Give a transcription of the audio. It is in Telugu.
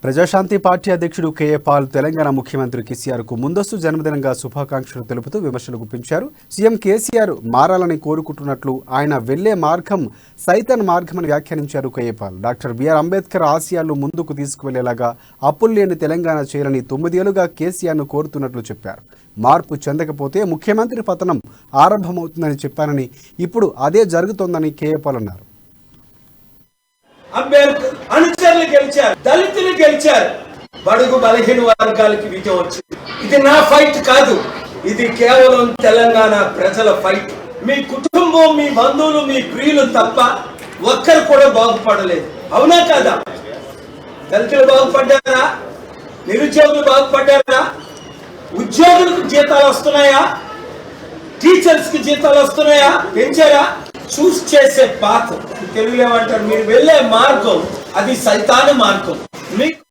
ప్రజాశాంతి పార్టీ అధ్యక్షుడు కేఏ పాల్ తెలంగాణ ముఖ్యమంత్రి కేసీఆర్కు ముందస్తు జన్మదినంగా శుభాకాంక్షలు తెలుపుతూ విమర్శలు గుప్పించారు. సీఎం కేసీఆర్ మారాలని కోరుకుంటున్నట్లు, ఆయన వెళ్లే మార్గం సైతన్ మార్గమని వ్యాఖ్యానించారు K A Paul. Doctor B R Ambedkar ఆశయాలను ముందుకు తీసుకువెళ్లేలాగా అప్పులు లేని తెలంగాణ చేయాలని 9 ఏళ్లుగా కేసీఆర్ను కోరుతున్నట్లు చెప్పారు. మార్పు చెందకపోతే ముఖ్యమంత్రి పతనం ఆరంభమవుతుందని చెప్పానని, ఇప్పుడు అదే జరుగుతోందని కేఏ పాల్ అన్నారు. అంబేద్కర్ అనుచరులు గెలిచారు, దళితులు గెలిచారు, బడుగు బలహీన వర్గాలకి విజయం వచ్చింది. ఇది నా ఫైట్ కాదు, ఇది కేవలం తెలంగాణ ప్రజల ఫైట్. మీ కుటుంబం, మీ బంధువులు, మీ ప్రియులు తప్ప ఒక్కరు కూడా బాగుపడలేదు. అవునా కాదా? దళితులు బాగుపడ్డారా? నిరుద్యోగులు బాగుపడ్డారా? ఉద్యోగులకు జీతాలు వస్తున్నాయా? టీచర్స్ కి జీతాలు వస్తున్నాయా? పెంచారా? చూస్ చేసే పాత తెలుగులో ఏమంటారు, మీరు వెళ్ళే మార్గం అది సైతాను మార్గం. మీకు